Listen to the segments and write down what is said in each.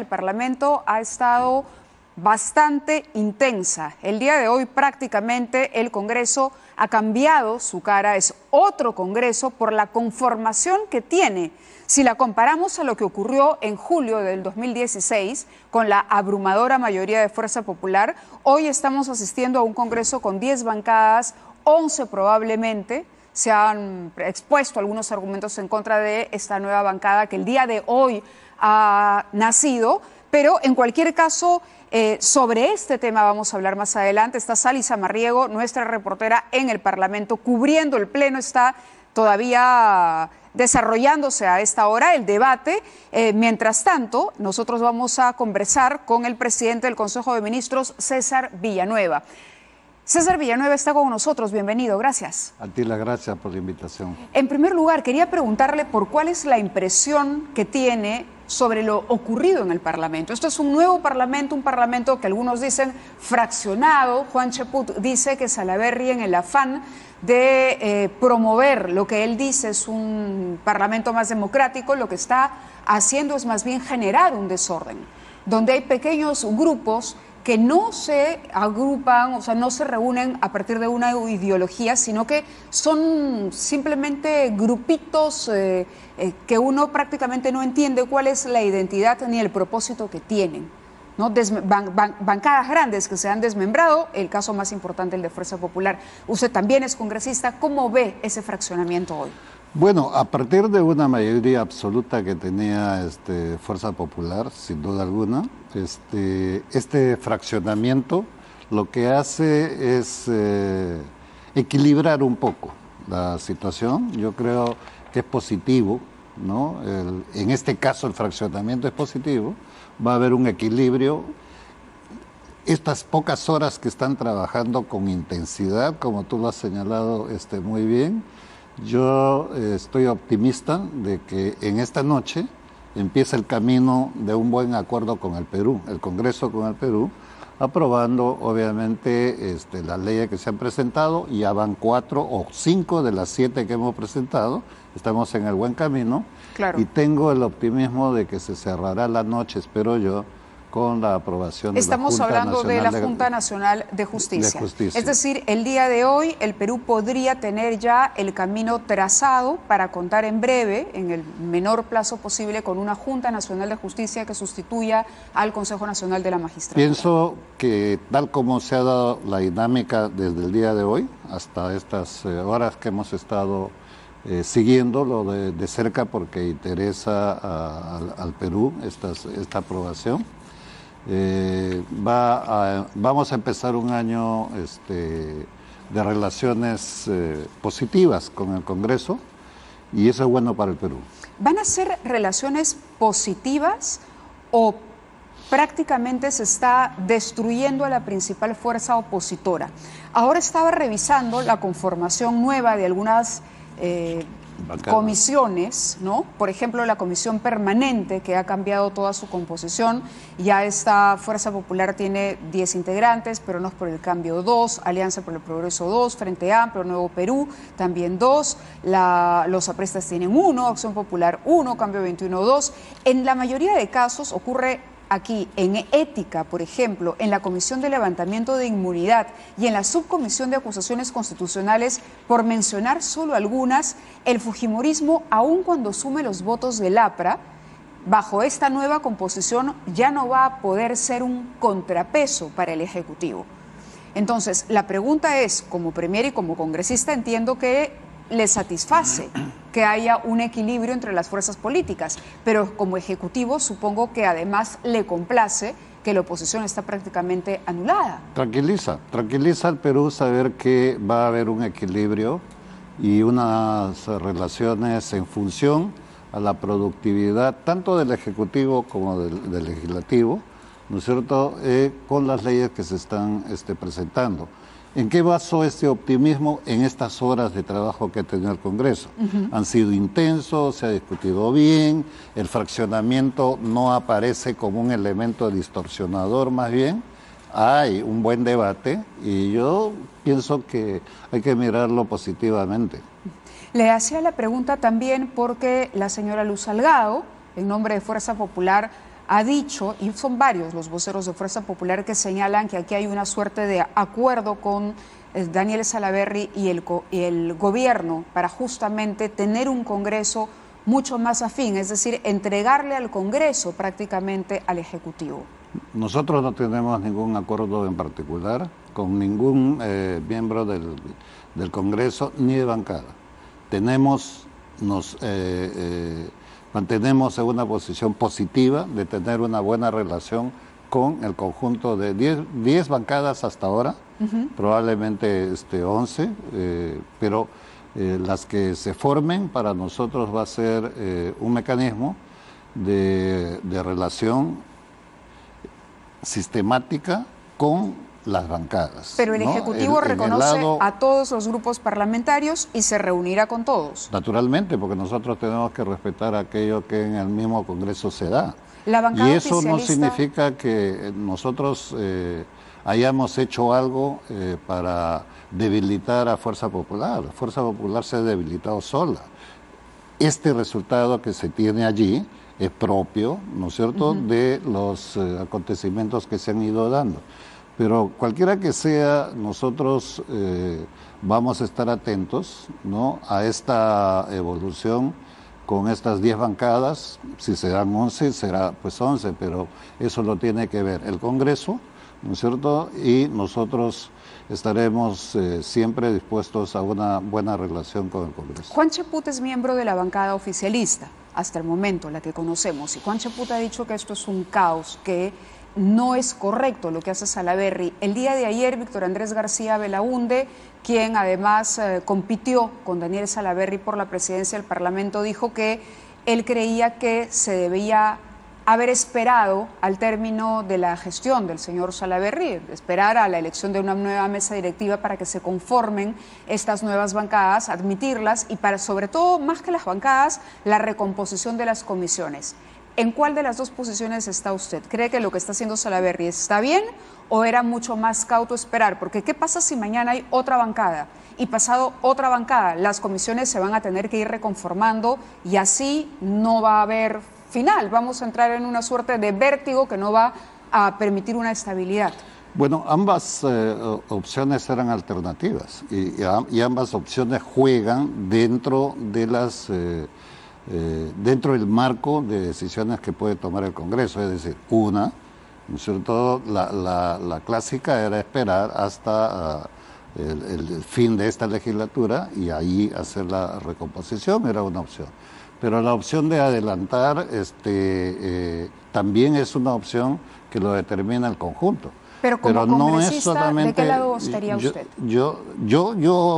el Parlamento ha estado bastante intensa. El día de hoy prácticamente el Congreso ha cambiado su cara, es otro Congreso por la conformación que tiene. Si la comparamos a lo que ocurrió en julio del 2016 con la abrumadora mayoría de Fuerza Popular, hoy estamos asistiendo a un Congreso con 10 bancadas, 11 probablemente. Se han expuesto algunos argumentos en contra de esta nueva bancada que el día de hoy ha nacido, pero en cualquier caso, sobre este tema vamos a hablar más adelante. Está Sally Sammarriego, nuestra reportera en el Parlamento, cubriendo el Pleno, está todavía desarrollándose a esta hora el debate. Mientras tanto, nosotros vamos a conversar con el presidente del Consejo de Ministros, César Villanueva. César Villanueva está con nosotros, bienvenido, gracias. A ti las gracias por la invitación. En primer lugar, quería preguntarle por cuál es la impresión que tiene sobre lo ocurrido en el Parlamento. Esto es un nuevo Parlamento, un Parlamento que algunos dicen fraccionado. Juan Cheput dice que Salaverry, en el afán de promover lo que él dice es un Parlamento más democrático, lo que está haciendo es más bien generar un desorden, donde hay pequeños grupos que no se agrupan, o sea, no se reúnen a partir de una ideología, sino que son simplemente grupitos que uno prácticamente no entiende cuál es la identidad ni el propósito que tienen, ¿no? Bancadas grandes que se han desmembrado, el caso más importante, el de Fuerza Popular. Usted también es congresista, ¿cómo ve ese fraccionamiento hoy? Bueno, a partir de una mayoría absoluta que tenía Fuerza Popular, sin duda alguna, este fraccionamiento lo que hace es equilibrar un poco la situación. Yo creo que es positivo, ¿no? En este caso el fraccionamiento es positivo, va a haber un equilibrio. Estas pocas horas que están trabajando con intensidad, como tú lo has señalado muy bien, yo estoy optimista de que en esta noche empieza el camino de un buen acuerdo con el Perú, el Congreso con el Perú, aprobando obviamente las leyes que se han presentado. Ya van 4 o 5 de las 7 que hemos presentado, estamos en el buen camino. Claro. Y tengo el optimismo de que se cerrará la noche, espero yo, con la aprobación de la Junta Nacional. Estamos hablando de la Junta Nacional de Justicia. Es decir, el día de hoy el Perú podría tener ya el camino trazado para contar en breve, en el menor plazo posible, con una Junta Nacional de Justicia que sustituya al Consejo Nacional de la Magistratura. Pienso que tal como se ha dado la dinámica desde el día de hoy, hasta estas horas que hemos estado siguiéndolo de cerca porque interesa al Perú esta aprobación, vamos a empezar un año de relaciones positivas con el Congreso, y eso es bueno para el Perú. ¿Van a ser relaciones positivas o prácticamente se está destruyendo a la principal fuerza opositora? Ahora estaba revisando la conformación nueva de algunas comisiones, ¿no? Por ejemplo, la comisión permanente, que ha cambiado toda su composición. Ya esta Fuerza Popular tiene 10 integrantes, pero no es por el cambio 2, Alianza por el Progreso 2, Frente Amplio, Nuevo Perú también 2, los apristas tienen 1, Acción Popular 1, Cambio 21 2. En la mayoría de casos ocurre aquí, en ética, por ejemplo, en la Comisión de Levantamiento de Inmunidad y en la Subcomisión de Acusaciones Constitucionales, por mencionar solo algunas, el fujimorismo, aun cuando sume los votos del APRA, bajo esta nueva composición ya no va a poder ser un contrapeso para el Ejecutivo. Entonces, la pregunta es, como premier y como congresista, entiendo que le satisface que haya un equilibrio entre las fuerzas políticas, pero como Ejecutivo supongo que además le complace que la oposición está prácticamente anulada. Tranquiliza al Perú saber que va a haber un equilibrio y unas relaciones en función a la productividad tanto del Ejecutivo como del Legislativo, ¿no es cierto?, con las leyes que se están presentando. ¿En qué basó este optimismo? En estas horas de trabajo que ha tenido el Congreso. Han sido intensos, se ha discutido bien, el fraccionamiento no aparece como un elemento distorsionador, más bien hay un buen debate y yo pienso que hay que mirarlo positivamente. Le hacía la pregunta también porque la señora Luz Salgado, en nombre de Fuerza Popular, ha dicho, y son varios los voceros de Fuerza Popular que señalan que aquí hay una suerte de acuerdo con Daniel Salaverry y el gobierno para justamente tener un Congreso mucho más afín, es decir, entregarle al Congreso prácticamente al Ejecutivo. Nosotros no tenemos ningún acuerdo en particular con ningún miembro del Congreso ni de bancada. Mantenemos en una posición positiva de tener una buena relación con el conjunto de 10 bancadas hasta ahora, probablemente 11, pero las que se formen para nosotros va a ser un mecanismo de relación sistemática con las bancadas. Pero el Ejecutivo reconoce a todos los grupos parlamentarios y se reunirá con todos. Naturalmente, porque nosotros tenemos que respetar aquello que en el mismo Congreso se da. Y eso no significa que nosotros hayamos hecho algo para debilitar a Fuerza Popular. Fuerza Popular se ha debilitado sola. Este resultado que se tiene allí es propio, ¿no es cierto?, de los acontecimientos que se han ido dando. Pero cualquiera que sea, nosotros vamos a estar atentos, ¿no?, a esta evolución con estas 10 bancadas. Si se dan 11, será pues 11, pero eso lo tiene que ver el Congreso, ¿no es cierto?, y nosotros estaremos siempre dispuestos a una buena relación con el Congreso. Juan Cheput es miembro de la bancada oficialista, hasta el momento, la que conocemos, y Juan Cheput ha dicho que esto es un caos, que no es correcto lo que hace Salaverry. El día de ayer, Víctor Andrés García Belaúnde, quien además compitió con Daniel Salaverry por la presidencia del Parlamento, dijo que él creía que se debía haber esperado al término de la gestión del señor Salaverry, esperar a la elección de una nueva mesa directiva para que se conformen estas nuevas bancadas, admitirlas y para, sobre todo, más que las bancadas, la recomposición de las comisiones. ¿En cuál de las dos posiciones está usted? ¿Cree que lo que está haciendo Salaverry está bien o era mucho más cauto esperar? Porque ¿qué pasa si mañana hay otra bancada y pasado otra bancada? Las comisiones se van a tener que ir reconformando y así no va a haber final. Vamos a entrar en una suerte de vértigo que no va a permitir una estabilidad. Bueno, ambas opciones eran alternativas y ambas opciones juegan dentro de las... dentro del marco de decisiones que puede tomar el Congreso, es decir, una, ¿no es cierto?, la clásica era esperar hasta el fin de esta legislatura y ahí hacer la recomposición, era una opción. Pero la opción de adelantar también es una opción que lo determina el conjunto. Pero como congresista, no es solamente, ¿de qué lado estaría usted? Yo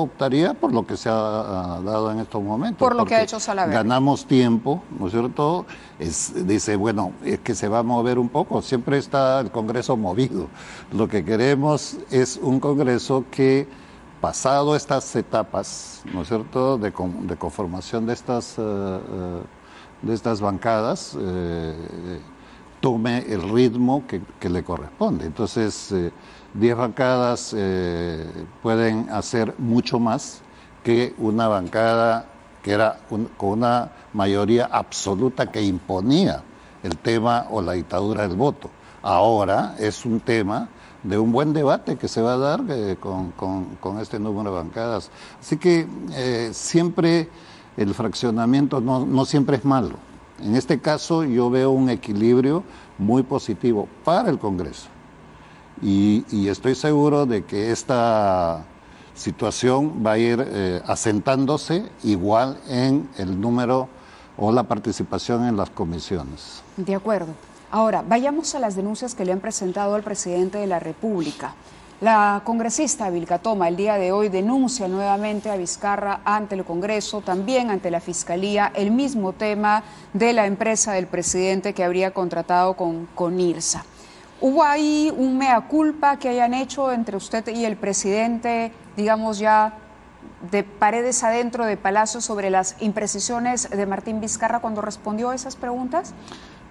optaría por lo que se ha dado en estos momentos. Por lo que ha hecho Salaverry. Ganamos tiempo, ¿no es cierto? Dice, bueno, es que se va a mover un poco. Siempre está el Congreso movido. Lo que queremos es un Congreso que, pasado estas etapas, ¿no es cierto?, de conformación de estas bancadas, tome el ritmo que le corresponde. Entonces, 10 bancadas pueden hacer mucho más que una bancada que era con una mayoría absoluta que imponía el tema o la dictadura del voto. Ahora es un tema de un buen debate que se va a dar con este número de bancadas. Así que siempre el fraccionamiento no siempre es malo. En este caso yo veo un equilibrio muy positivo para el Congreso y estoy seguro de que esta situación va a ir asentándose igual en el número o la participación en las comisiones. De acuerdo. Ahora, vayamos a las denuncias que le han presentado al presidente de la República. La congresista Vilca Toma el día de hoy denuncia nuevamente a Vizcarra ante el Congreso, también ante la Fiscalía, el mismo tema de la empresa del presidente que habría contratado con IRSA. ¿Hubo ahí un mea culpa que hayan hecho entre usted y el presidente, digamos ya de paredes adentro de Palacio, sobre las imprecisiones de Martín Vizcarra cuando respondió a esas preguntas?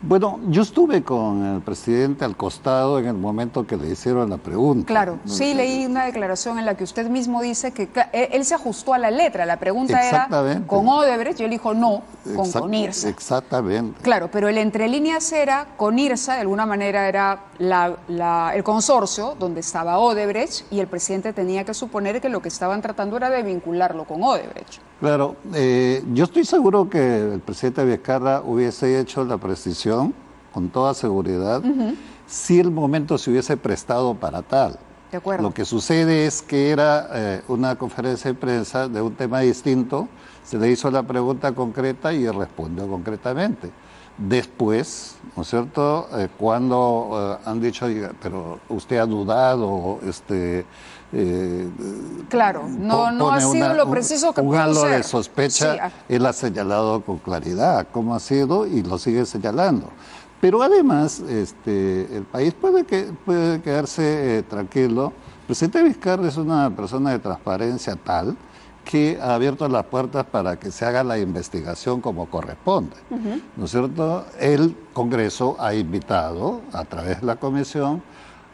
Bueno, yo estuve con el presidente al costado en el momento que le hicieron la pregunta. Claro, sí leí una declaración en la que usted mismo dice que él se ajustó a la letra. La pregunta era con Odebrecht y él dijo no, con IRSA. Exactamente. Claro, pero el entre líneas era con IRSA, de alguna manera era el consorcio donde estaba Odebrecht y el presidente tenía que suponer que lo que estaban tratando era de vincularlo con Odebrecht. Claro, yo estoy seguro que el presidente Vizcarra hubiese hecho la precisión con toda seguridad si el momento se hubiese prestado para tal. De acuerdo. Lo que sucede es que era una conferencia de prensa de un tema distinto, se le hizo la pregunta concreta y él respondió concretamente. Después, ¿no es cierto?, cuando han dicho, pero usted ha dudado, claro, no ha sido lo preciso que pudo ser. Un halo de sospecha, sí. Él ha señalado con claridad cómo ha sido y lo sigue señalando. Pero además, el país puede quedarse tranquilo. El presidente Vizcarra es una persona de transparencia tal que ha abierto las puertas para que se haga la investigación como corresponde. ¿No es cierto? El Congreso ha invitado, a través de la comisión,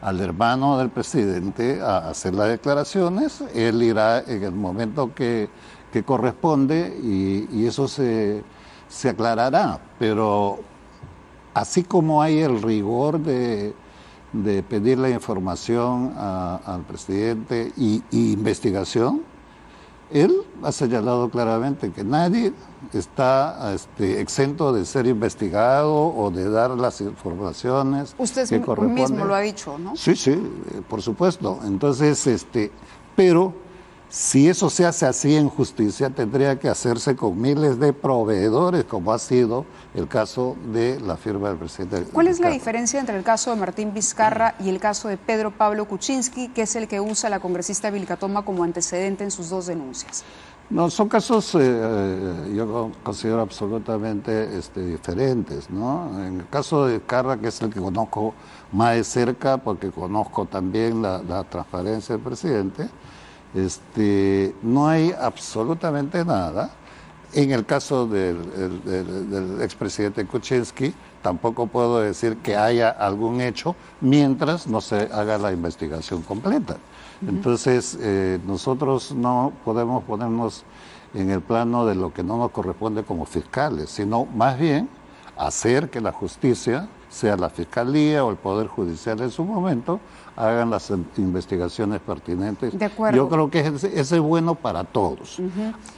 al hermano del presidente a hacer las declaraciones. Él irá en el momento que corresponde y eso se aclarará. Pero así como hay el rigor de pedir la información al presidente y investigación, él ha señalado claramente que nadie está exento de ser investigado o de dar las informaciones que corresponden. Usted mismo lo ha dicho, ¿no? Sí, por supuesto. Entonces, pero si eso se hace así en justicia, tendría que hacerse con miles de proveedores, como ha sido el caso de la firma del presidente. ¿Cuál es la diferencia entre el caso de Martín Vizcarra y el caso de Pedro Pablo Kuczynski, que es el que usa la congresista Vilcatoma como antecedente en sus dos denuncias? No, son casos, yo considero absolutamente diferentes, ¿no? En el caso de Vizcarra, que es el que conozco más de cerca, porque conozco también la transparencia del presidente, no hay absolutamente nada. En el caso del expresidente Kuczynski, tampoco puedo decir que haya algún hecho mientras no se haga la investigación completa. Entonces, nosotros no podemos ponernos en el plano de lo que no nos corresponde como fiscales, sino más bien hacer que la justicia, sea la Fiscalía o el Poder Judicial en su momento, hagan las investigaciones pertinentes. De acuerdo. Yo creo que ese es bueno para todos.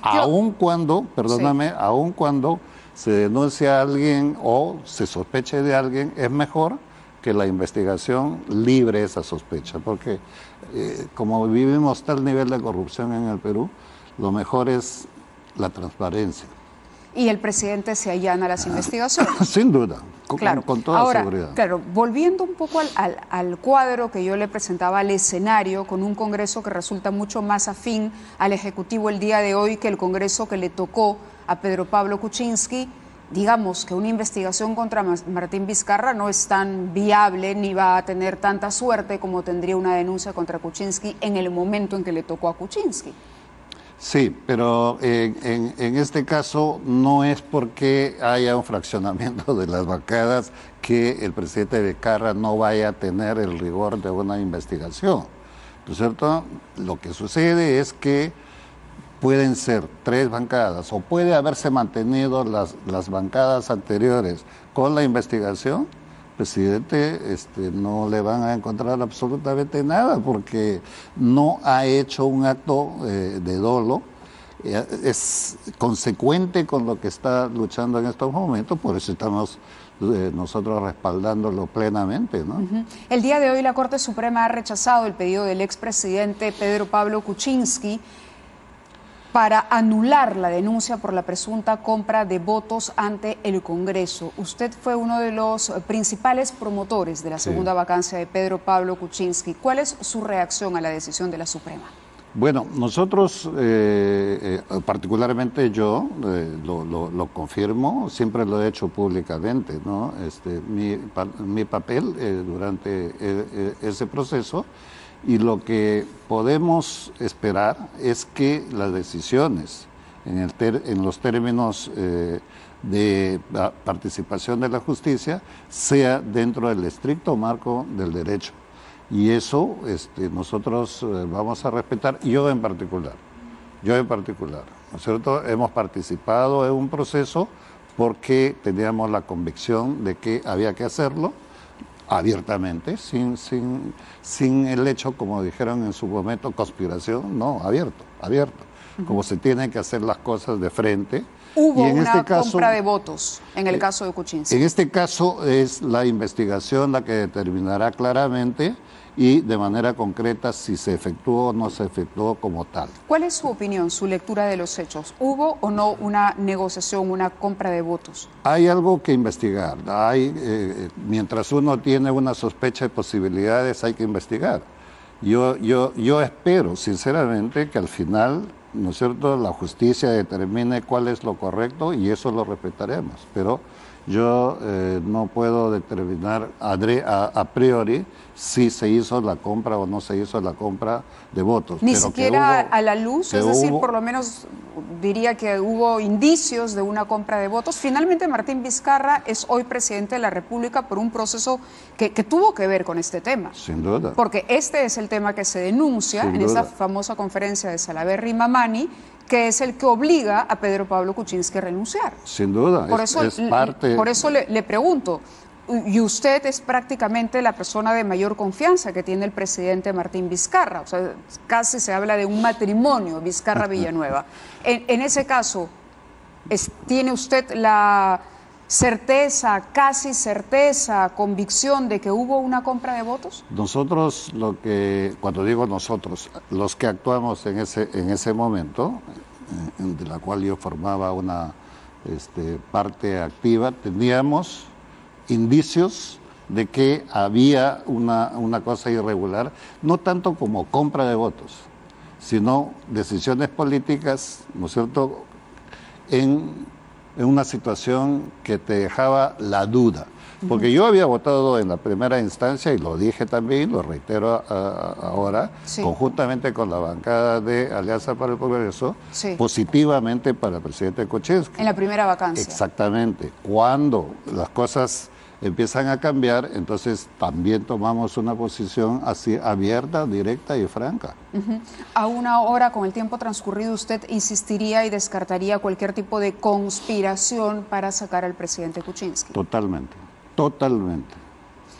Aun cuando, perdóname, sí, aun cuando se denuncia a alguien o se sospeche de alguien, es mejor que la investigación libre esa sospecha, porque como vivimos tal nivel de corrupción en el Perú, lo mejor es la transparencia. Y el presidente se allana a las investigaciones. Sin duda, claro. con toda seguridad. Claro, volviendo un poco al cuadro que yo le presentaba, al escenario, con un Congreso que resulta mucho más afín al Ejecutivo el día de hoy que el Congreso que le tocó a Pedro Pablo Kuczynski, digamos que una investigación contra Martín Vizcarra no es tan viable ni va a tener tanta suerte como tendría una denuncia contra Kuczynski en el momento en que le tocó a Kuczynski. Sí, pero en este caso no es porque haya un fraccionamiento de las bancadas que el presidente Vizcarra no vaya a tener el rigor de una investigación, ¿no es cierto? Lo que sucede es que pueden ser 3 bancadas o puede haberse mantenido las bancadas anteriores con la investigación. Presidente, no le van a encontrar absolutamente nada porque no ha hecho un acto de dolo, es consecuente con lo que está luchando en estos momentos, por eso estamos nosotros respaldándolo plenamente, ¿no? El día de hoy la Corte Suprema ha rechazado el pedido del expresidente Pedro Pablo Kuczynski para anular la denuncia por la presunta compra de votos ante el Congreso. Usted fue uno de los principales promotores de la segunda vacancia de Pedro Pablo Kuczynski. ¿Cuál es su reacción a la decisión de la Suprema? Bueno, nosotros, particularmente yo, lo confirmo, siempre lo he hecho públicamente, ¿no? Mi papel durante ese proceso. Y lo que podemos esperar es que las decisiones en los términos de participación de la justicia, sea dentro del estricto marco del derecho. Y eso nosotros vamos a respetar, yo en particular, ¿no es cierto? Hemos participado en un proceso porque teníamos la convicción de que había que hacerlo abiertamente, sin el hecho, como dijeron en su momento, conspiración, no, abierto, como se tienen que hacer las cosas de frente. Hubo una compra de votos en el caso de Kuczynski. En este caso es la investigación la que determinará claramente y de manera concreta si se efectuó o no se efectuó como tal. ¿Cuál es su opinión, su lectura de los hechos? ¿Hubo o no una negociación, una compra de votos? Hay algo que investigar. Mientras uno tiene una sospecha de posibilidades, hay que investigar. Yo espero, sinceramente, que al final, ¿no es cierto?, la justicia determine cuál es lo correcto y eso lo respetaremos. Pero yo no puedo determinar a priori si se hizo la compra o no se hizo la compra de votos. Ni siquiera a la luz, es decir, por lo menos diría que hubo indicios de una compra de votos. Finalmente, Martín Vizcarra es hoy presidente de la República por un proceso que tuvo que ver con este tema. Sin duda. Porque este es el tema que se denuncia en esa famosa conferencia de Salaverry y Mamani, que es el que obliga a Pedro Pablo Kuczynski a renunciar. Sin duda, por eso le pregunto, y usted es prácticamente la persona de mayor confianza que tiene el presidente Martín Vizcarra, o sea, casi se habla de un matrimonio Vizcarra-Villanueva. En ese caso, ¿tiene usted la certeza, casi certeza, convicción de que hubo una compra de votos? Nosotros, cuando digo nosotros, los que actuamos en ese momento, de la cual yo formaba una parte activa, teníamos indicios de que había una cosa irregular, no tanto como compra de votos, sino decisiones políticas, ¿no es cierto?, en una situación que te dejaba la duda. Porque yo había votado en la primera instancia, y lo dije también, lo reitero ahora, conjuntamente con la bancada de Alianza para el Progreso, positivamente para el presidente Kuczynski. En la primera vacancia. Exactamente. Cuando las cosas empiezan a cambiar, entonces también tomamos una posición así abierta, directa y franca. A una hora, con el tiempo transcurrido, ¿usted insistiría y descartaría cualquier tipo de conspiración para sacar al presidente Kuczynski? Totalmente.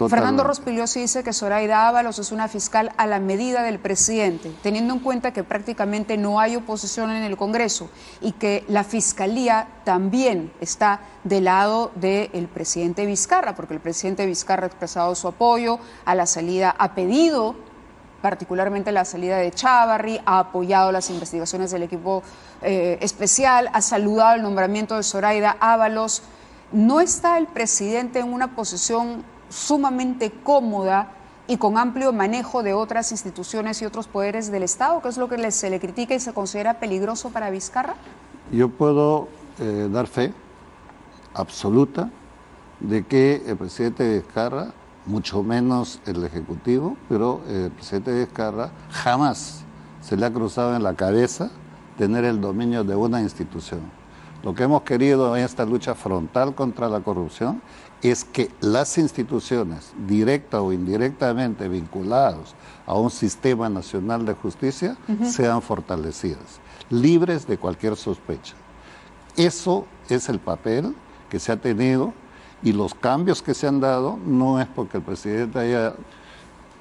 Fernando Rospigliosi dice que Zoraida Ábalos es una fiscal a la medida del presidente, teniendo en cuenta que prácticamente no hay oposición en el Congreso y que la Fiscalía también está del lado del presidente Vizcarra, porque el presidente Vizcarra ha expresado su apoyo a la salida, ha pedido particularmente la salida de Chávarri, ha apoyado las investigaciones del equipo especial, ha saludado el nombramiento de Zoraida Ábalos. ¿No está el presidente en una posición sumamente cómoda y con amplio manejo de otras instituciones y otros poderes del Estado? ¿Qué es lo que se le critica y se considera peligroso para Vizcarra? Yo puedo dar fe absoluta de que el presidente Vizcarra, mucho menos el Ejecutivo, pero el presidente Vizcarra jamás se le ha cruzado en la cabeza tener el dominio de una institución. Lo que hemos querido en esta lucha frontal contra la corrupción es que las instituciones, directa o indirectamente vinculadas a un sistema nacional de justicia, sean fortalecidas, libres de cualquier sospecha. Eso es el papel que se ha tenido, y los cambios que se han dado no es porque el presidente haya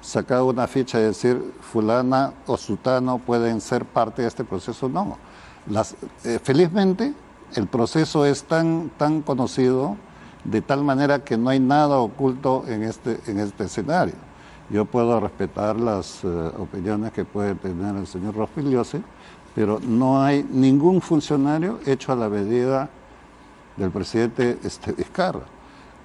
sacado una ficha de decir fulana o sutano pueden ser parte de este proceso, no. Felizmente el proceso es tan conocido, de tal manera que no hay nada oculto en este escenario. Yo puedo respetar las opiniones que puede tener el señor Rospigliosi, pero no hay ningún funcionario hecho a la medida del presidente Vizcarra.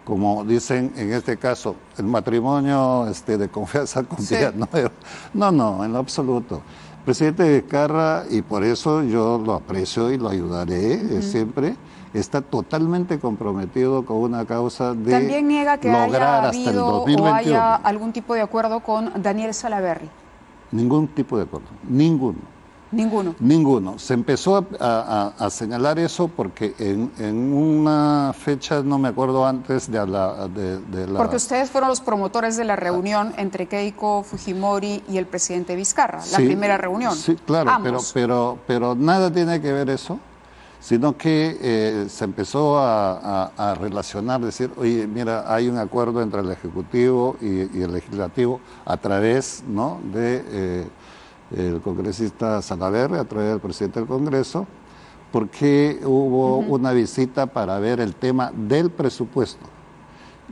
Como dicen en este caso, el matrimonio de confianza con Villanueva. No, en lo absoluto. El presidente Vizcarra, y por eso yo lo aprecio y lo ayudaré siempre, está totalmente comprometido con una causa de ¿También niega que lograr haya hasta el habido 2021. o haya algún tipo de acuerdo con Daniel Salaverry? Ningún tipo de acuerdo, ninguno. Ninguno. Ninguno. Se empezó a señalar eso porque en una fecha, no me acuerdo antes de la... Porque ustedes fueron los promotores de la reunión entre Keiko Fujimori y el presidente Vizcarra, la primera reunión. Sí, claro, pero nada tiene que ver eso, sino que se empezó a relacionar, decir, oye, mira, hay un acuerdo entre el Ejecutivo y el Legislativo a través, ¿no?, de el congresista Salaverry, a través del presidente del Congreso, porque hubo una visita para ver el tema del presupuesto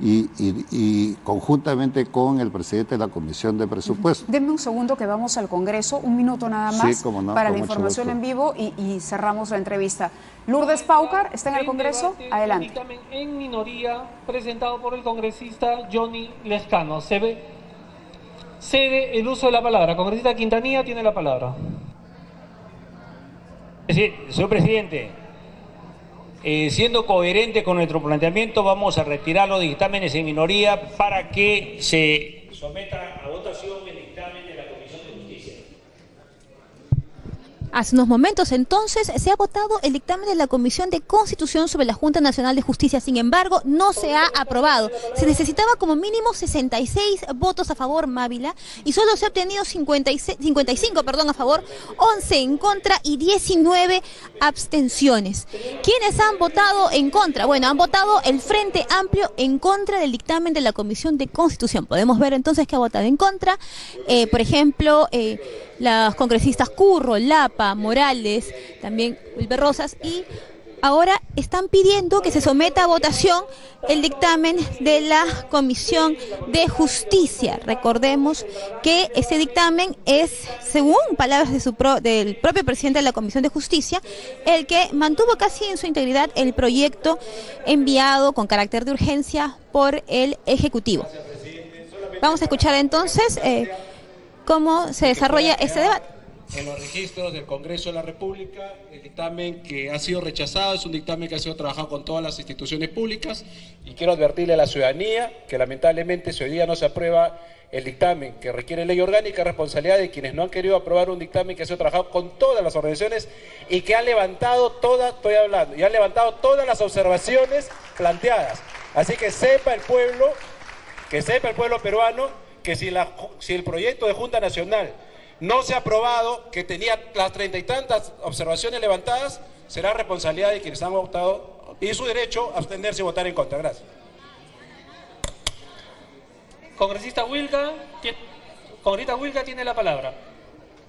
y conjuntamente con el presidente de la Comisión de Presupuesto. Denme un segundo que vamos al Congreso, un minuto nada más, sí, cómo no, para la información en vivo y cerramos la entrevista. Lourdes Paucar está en el Congreso, adelante. El dictamen en minoría presentado por el congresista Johnny Lescano. Cede el uso de la palabra. Congresista Quintanilla tiene la palabra. Señor presidente, siendo coherente con nuestro planteamiento, vamos a retirar los dictámenes en minoría para que se someta a votación el dictamen de la Comisión de Justicia. Hace unos momentos entonces se ha votado el dictamen de la Comisión de Constitución sobre la Junta Nacional de Justicia. Sin embargo, no se ha aprobado. Se necesitaba como mínimo 66 votos a favor, Mávila, y solo se ha obtenido 55 a favor, 11 en contra y 19 abstenciones. ¿Quiénes han votado en contra? Bueno, han votado el Frente Amplio en contra del dictamen de la Comisión de Constitución. Podemos ver entonces que ha votado en contra, por ejemplo, las congresistas Curro, Lapa, Morales, también Wilber Rosas, y ahora están pidiendo que se someta a votación el dictamen de la Comisión de Justicia. Recordemos que este dictamen es, según palabras del propio presidente de la Comisión de Justicia, el que mantuvo casi en su integridad el proyecto enviado con carácter de urgencia por el Ejecutivo. Vamos a escuchar entonces cómo se desarrolla este debate. En los registros del Congreso de la República, el dictamen que ha sido rechazado es un dictamen que ha sido trabajado con todas las instituciones públicas, y quiero advertirle a la ciudadanía que lamentablemente si hoy día no se aprueba el dictamen que requiere ley orgánica, responsabilidad de quienes no han querido aprobar un dictamen que ha sido trabajado con todas las organizaciones y que han levantado todas las observaciones planteadas. Así que sepa el pueblo peruano que si el proyecto de Junta Nacional no se ha aprobado, que tenía las 30 y tantas observaciones levantadas, será responsabilidad de quienes han votado y su derecho a abstenerse y votar en contra. Gracias. Congresista Wilca tiene la palabra.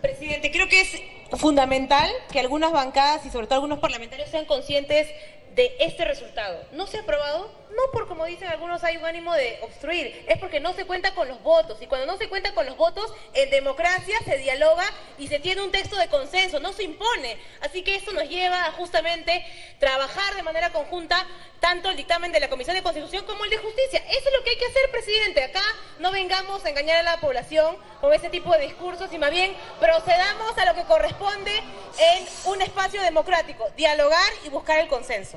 Presidente, creo que es fundamental que algunas bancadas y sobre todo algunos parlamentarios sean conscientes de este resultado. No se ha aprobado, no por, como dicen algunos, hay un ánimo de obstruir, es porque no se cuenta con los votos, y cuando no se cuenta con los votos, en democracia se dialoga y se tiene un texto de consenso, no se impone. Así que esto nos lleva a justamente trabajar de manera conjunta tanto el dictamen de la Comisión de Constitución como el de Justicia. Eso es lo que hay que hacer, presidente. Acá no vengamos a engañar a la población con ese tipo de discursos, y más bien procedamos a lo que corresponde en un espacio democrático, dialogar y buscar el consenso.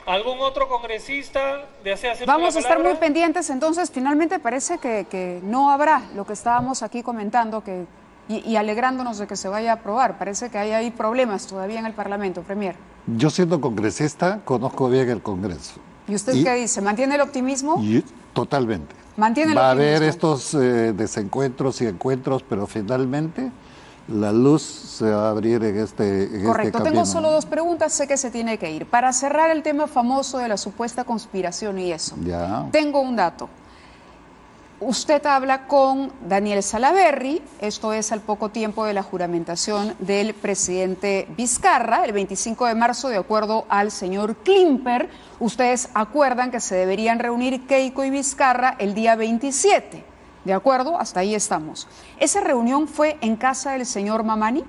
¿Algún otro congresista desea hacer? Vamos a estar muy pendientes, entonces finalmente parece que no habrá lo que estábamos aquí comentando y alegrándonos de que se vaya a aprobar. Parece que hay ahí problemas todavía en el Parlamento, Premier. Yo siendo congresista conozco bien el Congreso. ¿Y usted qué dice? ¿Mantiene el optimismo? Totalmente. ¿Mantiene el optimismo? Va a haber estos desencuentros y encuentros, pero finalmente la luz se va a abrir en este camino. Correcto. Tengo solo dos preguntas, sé que se tiene que ir. Para cerrar el tema famoso de la supuesta conspiración y eso, tengo un dato. Usted habla con Daniel Salaverry, esto es al poco tiempo de la juramentación del presidente Vizcarra, el 25 de marzo, de acuerdo al señor Klimper. Ustedes acuerdan que se deberían reunir Keiko y Vizcarra el día 27. ¿De acuerdo? Hasta ahí estamos. ¿Esa reunión fue en casa del señor Mamani?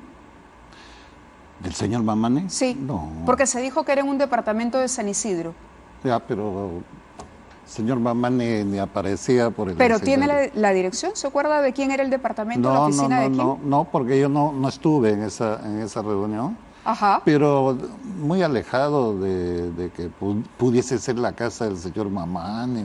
¿Del señor Mamani? Sí, no. Porque se dijo que era en un departamento de San Isidro. Ya, pero el señor Mamani ni aparecía por el... ¿Pero tiene la dirección? ¿Se acuerda de quién era el departamento, la oficina de quién? No, porque yo no estuve en esa reunión. Ajá. pero muy alejado de que pudiese ser la casa del señor Mamani.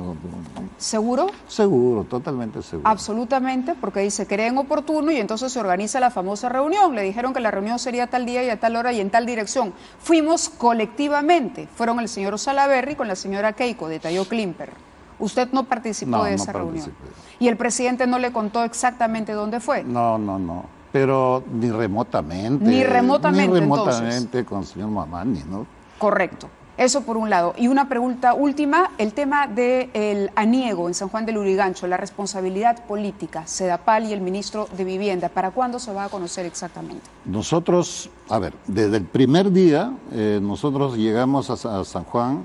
¿Seguro? Seguro, totalmente seguro. Absolutamente, porque dice, creen oportuno y entonces se organiza la famosa reunión. Le dijeron que la reunión sería tal día y a tal hora y en tal dirección. Fuimos colectivamente. Fueron el señor Salaverry con la señora Keiko, detalló Klimper. Usted no participó de esa reunión. ¿Y el presidente no le contó exactamente dónde fue? No. Pero ni remotamente. Ni remotamente entonces. Con el señor Mamani, ¿no? Correcto. Eso por un lado. Y una pregunta última, el tema del aniego en San Juan del Lurigancho, la responsabilidad política, Sedapal y el ministro de Vivienda, ¿para cuándo se va a conocer exactamente? Nosotros, a ver, desde el primer día, nosotros llegamos a San Juan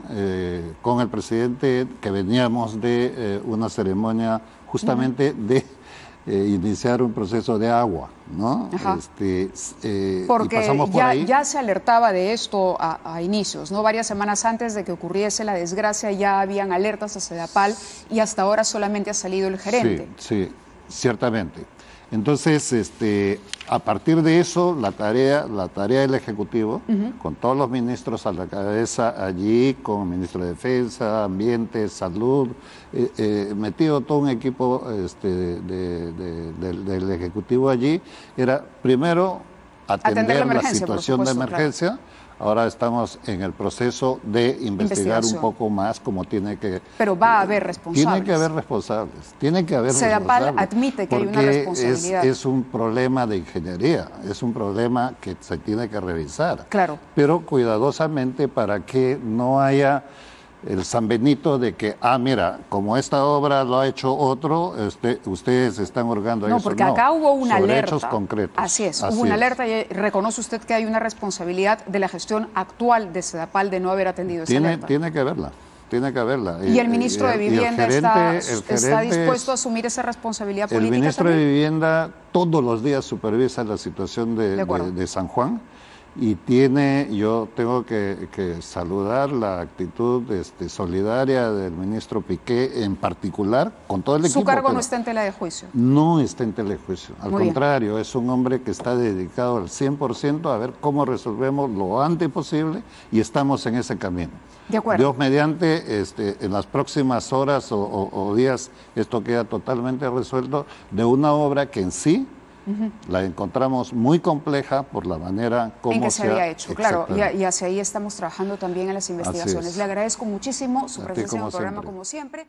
con el presidente que veníamos de una ceremonia justamente de iniciar un proceso de agua, ¿no? Porque y pasamos por ahí. Ya se alertaba de esto a inicios, ¿no? Varias semanas antes de que ocurriese la desgracia ya habían alertas a Sedapal y hasta ahora solamente ha salido el gerente. Sí, ciertamente. Entonces, a partir de eso, la tarea del Ejecutivo, con todos los ministros a la cabeza allí, con el ministro de Defensa, Ambiente, Salud, metido todo un equipo del Ejecutivo allí, era primero atender la situación de emergencia. Claro. Ahora estamos en el proceso de investigar un poco más cómo tiene que... Pero va a haber responsables. Tiene que haber Sedapal admite que hay una responsabilidad. Es un problema de ingeniería, es un problema que se tiene que revisar. Claro. Pero cuidadosamente para que no haya el San Benito de que, mira, como esta obra lo ha hecho otro, ustedes están hurgando eso. No, porque acá hubo una alerta. Hechos concretos. Así es, hubo una alerta y reconoce usted que hay una responsabilidad de la gestión actual de Sedapal de no haber atendido esa alerta. Tiene que haberla. ¿Y el ministro de Vivienda está dispuesto a asumir esa responsabilidad política? El ministro también? de Vivienda todos los días supervisa la situación de San Juan. Y yo tengo que saludar la actitud solidaria del ministro Piqué en particular, con todo el equipo. ¿Su cargo no está en tela de juicio? No está en tela de juicio, al contrario, es un hombre que está dedicado al 100% a ver cómo resolvemos lo antes posible y estamos en ese camino. De acuerdo. Dios mediante, en las próximas horas o días esto queda totalmente resuelto de una obra que en sí la encontramos muy compleja por la manera como en que se había hecho, claro, y hacia ahí estamos trabajando también en las investigaciones. Le agradezco muchísimo su presencia en el programa como siempre.